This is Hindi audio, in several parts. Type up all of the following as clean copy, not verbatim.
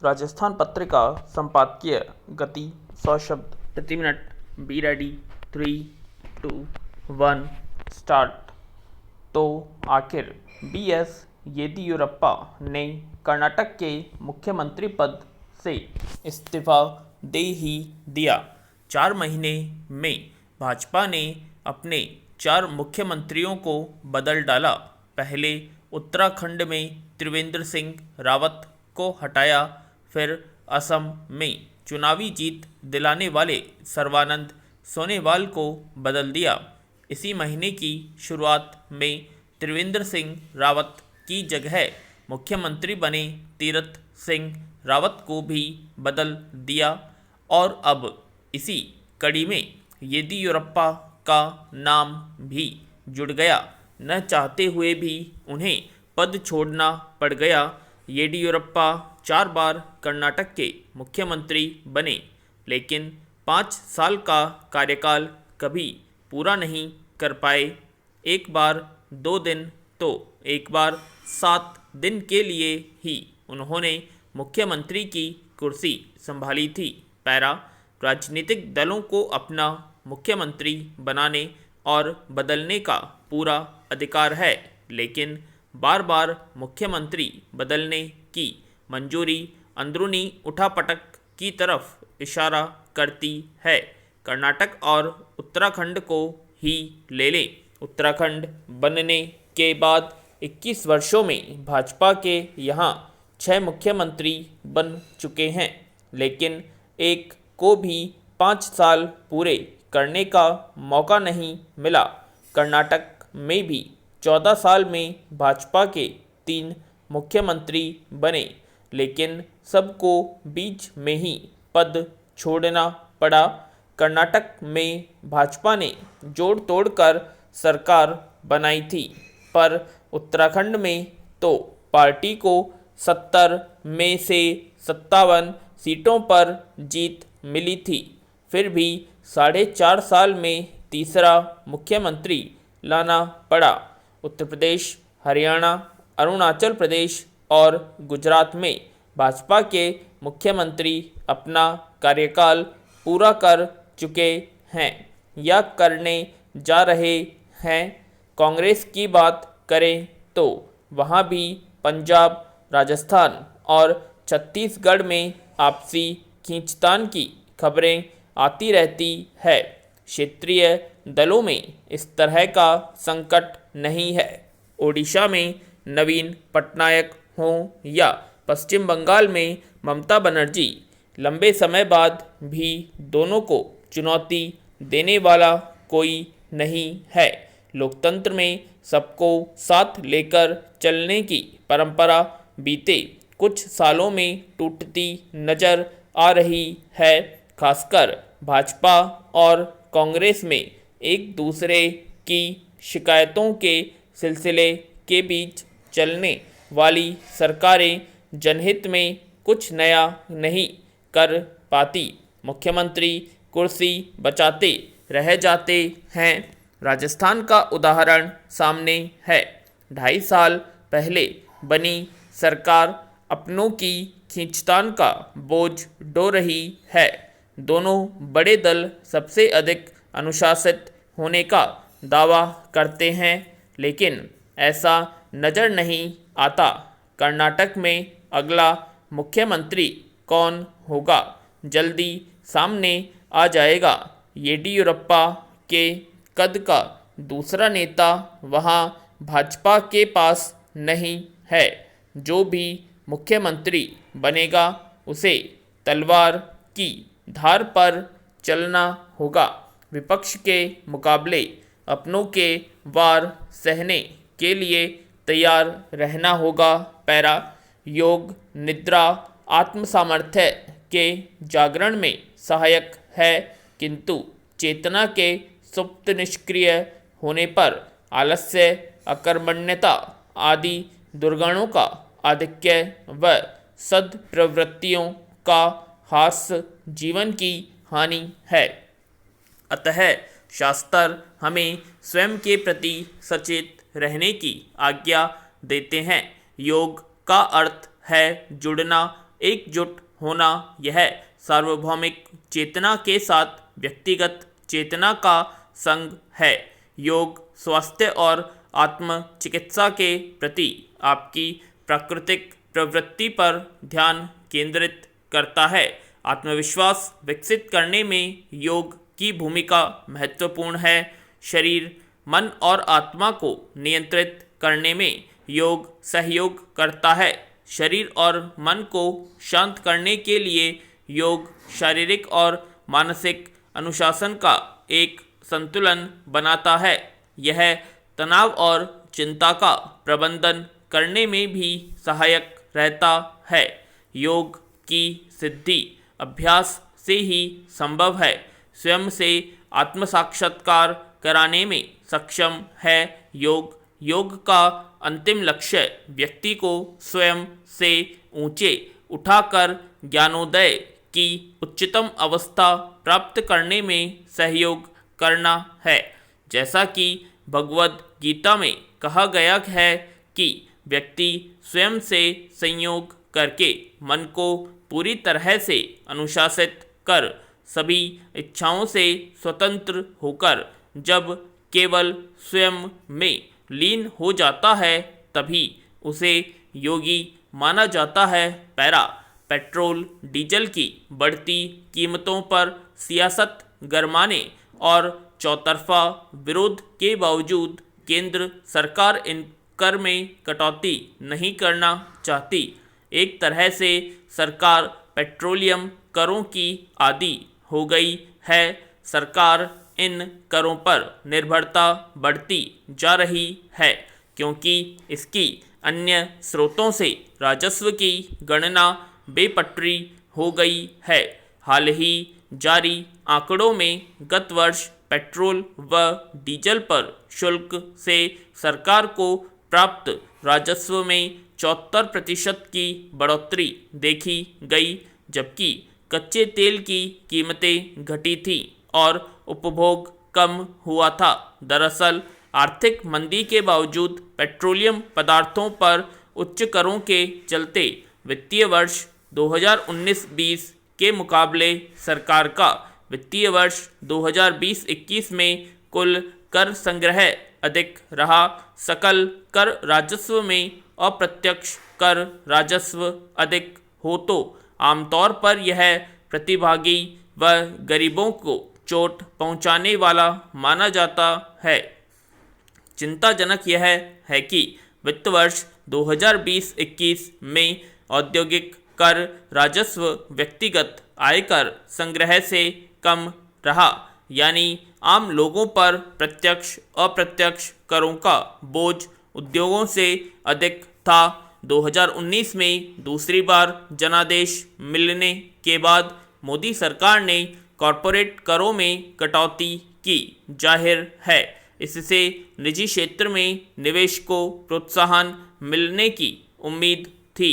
राजस्थान पत्रिका संपादकीय गति 100 शब्द प्रति मिनट। Be ready. 3, 2, 1 स्टार्ट। तो आखिर बी.एस. येदियुरप्पा ने कर्नाटक के मुख्यमंत्री पद से इस्तीफा दे ही दिया। 4 महीने में भाजपा ने अपने 4 मुख्यमंत्रियों को बदल डाला। पहले उत्तराखंड में त्रिवेंद्र सिंह रावत को हटाया, फिर असम में चुनावी जीत दिलाने वाले सर्बानंद सोनोवाल को बदल दिया। इसी महीने की शुरुआत में त्रिवेंद्र सिंह रावत की जगह मुख्यमंत्री बने तीरथ सिंह रावत को भी बदल दिया और अब इसी कड़ी में येदियुरप्पा का नाम भी जुड़ गया। न चाहते हुए भी उन्हें पद छोड़ना पड़ गया। येदियुरप्पा 4 बार कर्नाटक के मुख्यमंत्री बने, लेकिन 5 साल का कार्यकाल कभी पूरा नहीं कर पाए। एक बार 2 दिन तो एक बार 7 दिन के लिए ही उन्होंने मुख्यमंत्री की कुर्सी संभाली थी। पैरा राजनीतिक दलों को अपना मुख्यमंत्री बनाने और बदलने का पूरा अधिकार है, लेकिन बार बार मुख्यमंत्री बदलने की मंजूरी अंदरूनी उठापटक की तरफ इशारा करती है। कर्नाटक और उत्तराखंड को ही ले लें। उत्तराखंड बनने के बाद 21 वर्षों में भाजपा के यहाँ 6 मुख्यमंत्री बन चुके हैं, लेकिन एक को भी 5 साल पूरे करने का मौका नहीं मिला। कर्नाटक में भी 14 साल में भाजपा के 3 मुख्यमंत्री बने, लेकिन सबको बीच में ही पद छोड़ना पड़ा। कर्नाटक में भाजपा ने जोड़ तोड़ कर सरकार बनाई थी, पर उत्तराखंड में तो पार्टी को 70 में से 57 सीटों पर जीत मिली थी। फिर भी 4.5 साल में तीसरा मुख्यमंत्री लाना पड़ा। उत्तर प्रदेश, हरियाणा, अरुणाचल प्रदेश और गुजरात में भाजपा के मुख्यमंत्री अपना कार्यकाल पूरा कर चुके हैं या करने जा रहे हैं। कांग्रेस की बात करें तो वहाँ भी पंजाब, राजस्थान और छत्तीसगढ़ में आपसी खींचतान की खबरें आती रहती है। क्षेत्रीय दलों में इस तरह का संकट नहीं है। ओडिशा में नवीन पटनायक हों या पश्चिम बंगाल में ममता बनर्जी, लंबे समय बाद भी दोनों को चुनौती देने वाला कोई नहीं है। लोकतंत्र में सबको साथ लेकर चलने की परंपरा बीते कुछ सालों में टूटती नजर आ रही है। खासकर भाजपा और कांग्रेस में एक दूसरे की शिकायतों के सिलसिले के बीच चलने वाली सरकारें जनहित में कुछ नया नहीं कर पाती। मुख्यमंत्री कुर्सी बचाते रह जाते हैं। राजस्थान का उदाहरण सामने है। 2.5 साल पहले बनी सरकार अपनों की खींचतान का बोझ ढो रही है। दोनों बड़े दल सबसे अधिक अनुशासित होने का दावा करते हैं, लेकिन ऐसा नज़र नहीं आता। कर्नाटक में अगला मुख्यमंत्री कौन होगा, जल्दी सामने आ जाएगा। येदियुरप्पा के कद का दूसरा नेता वहां भाजपा के पास नहीं है। जो भी मुख्यमंत्री बनेगा उसे तलवार की धार पर चलना होगा। विपक्ष के मुकाबले अपनों के वार सहने के लिए तैयार रहना होगा। पैरा योग निद्रा आत्मसामर्थ्य के जागरण में सहायक है, किंतु चेतना के सुप्त निष्क्रिय होने पर आलस्य, अकर्मण्यता आदि दुर्गुणों का आधिक्य व सद्प्रवृत्तियों का ह्रास जीवन की हानि है। अतः शास्त्र हमें स्वयं के प्रति सचेत रहने की आज्ञा देते हैं। योग का अर्थ है जुड़ना एकजुट होना यह सार्वभौमिक चेतना के साथ व्यक्तिगत चेतना का संग है। योग स्वास्थ्य और आत्म चिकित्सा के प्रति आपकी प्राकृतिक प्रवृत्ति पर ध्यान केंद्रित करता है। आत्मविश्वास विकसित करने में योग की भूमिका महत्वपूर्ण है। शरीर, मन और आत्मा को नियंत्रित करने में योग सहयोग करता है। शरीर और मन को शांत करने के लिए योग शारीरिक और मानसिक अनुशासन का एक संतुलन बनाता है। यह तनाव और चिंता का प्रबंधन करने में भी सहायक रहता है। योग की सिद्धि अभ्यास से ही संभव है। स्वयं से आत्म साक्षात्कार कराने में सक्षम है। योग का अंतिम लक्ष्य व्यक्ति को स्वयं से ऊंचे उठाकर ज्ञानोदय की उच्चतम अवस्था प्राप्त करने में सहयोग करना है। जैसा कि भगवद गीता में कहा गया है कि व्यक्ति स्वयं से संयोग करके मन को पूरी तरह से अनुशासित कर सभी इच्छाओं से स्वतंत्र होकर जब केवल स्वयं में लीन हो जाता है तभी उसे योगी माना जाता है। पैरा पेट्रोल डीजल की बढ़ती कीमतों पर सियासत गरमाने और चौतरफा विरोध के बावजूद केंद्र सरकार इन कर में कटौती नहीं करना चाहती। एक तरह से सरकार पेट्रोलियम करों की आदी हो गई है। सरकार इन करों पर निर्भरता बढ़ती जा रही है क्योंकि इसकी अन्य स्रोतों से राजस्व की गणना बेपटरी हो गई है। हाल ही जारी आंकड़ों में गत वर्ष पेट्रोल व डीजल पर शुल्क से सरकार को प्राप्त राजस्व में 74% की बढ़ोतरी देखी गई, जबकि कच्चे तेल की कीमतें घटी थी और उपभोग कम हुआ था। दरअसल आर्थिक मंदी के बावजूद पेट्रोलियम पदार्थों पर उच्च करों के चलते वित्तीय वर्ष 2019-20 के मुकाबले सरकार का वित्तीय वर्ष 2020-21 में कुल कर संग्रह अधिक रहा। सकल कर राजस्व में अप्रत्यक्ष कर राजस्व अधिक हो तो आमतौर पर यह प्रतिभागी व गरीबों को चोट पहुंचाने वाला माना जाता है। चिंताजनक यह है कि वित्त वर्ष 2020-21 में औद्योगिक कर राजस्व व्यक्तिगत आयकर संग्रह से कम रहा, यानी आम लोगों पर प्रत्यक्ष अप्रत्यक्ष करों का बोझ उद्योगों से अधिक था। 2019 में दूसरी बार जनादेश मिलने के बाद मोदी सरकार ने कॉरपोरेट करों में कटौती की। जाहिर है इससे निजी क्षेत्र में निवेश को प्रोत्साहन मिलने की उम्मीद थी,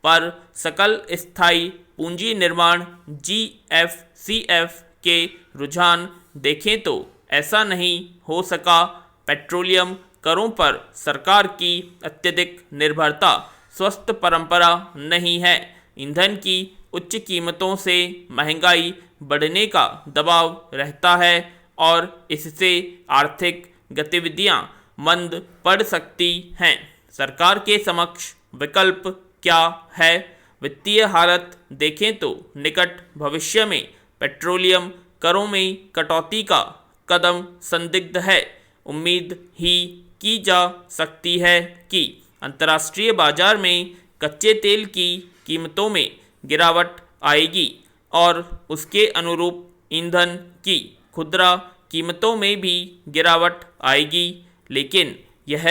पर सकल स्थायी पूंजी निर्माण GFCF के रुझान देखें तो ऐसा नहीं हो सका। पेट्रोलियम करों पर सरकार की अत्यधिक निर्भरता स्वस्थ परंपरा नहीं है। ईंधन की उच्च कीमतों से महंगाई बढ़ने का दबाव रहता है और इससे आर्थिक गतिविधियां मंद पड़ सकती हैं। सरकार के समक्ष विकल्प क्या है? वित्तीय हालत देखें तो निकट भविष्य में पेट्रोलियम करों में कटौती का कदम संदिग्ध है। उम्मीद ही की जा सकती है कि अंतर्राष्ट्रीय बाजार में कच्चे तेल की कीमतों में गिरावट आएगी और उसके अनुरूप ईंधन की खुदरा कीमतों में भी गिरावट आएगी, लेकिन यह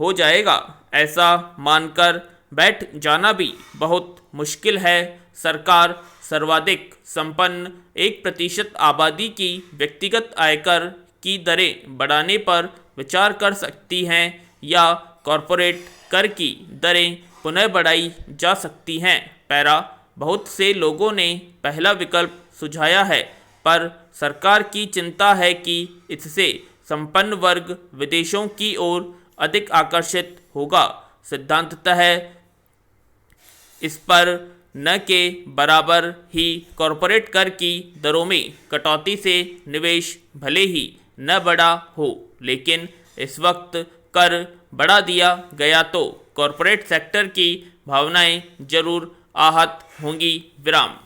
हो जाएगा ऐसा मानकर बैठ जाना भी बहुत मुश्किल है। सरकार सर्वाधिक संपन्न 1% आबादी की व्यक्तिगत आयकर की दरें बढ़ाने पर विचार कर सकती हैं या कॉरपोरेट कर की दरें पुनः बढ़ाई जा सकती हैं। पैरा बहुत से लोगों ने पहला विकल्प सुझाया है, पर सरकार की चिंता है कि इससे संपन्न वर्ग विदेशों की ओर अधिक आकर्षित होगा। सिद्धांततः इस पर न के बराबर ही कॉरपोरेट कर की दरों में कटौती से निवेश भले ही न बढ़ा हो, लेकिन इस वक्त कर बढ़ा दिया गया तो कॉरपोरेट सेक्टर की भावनाएं जरूर आहत होंगी। विराम।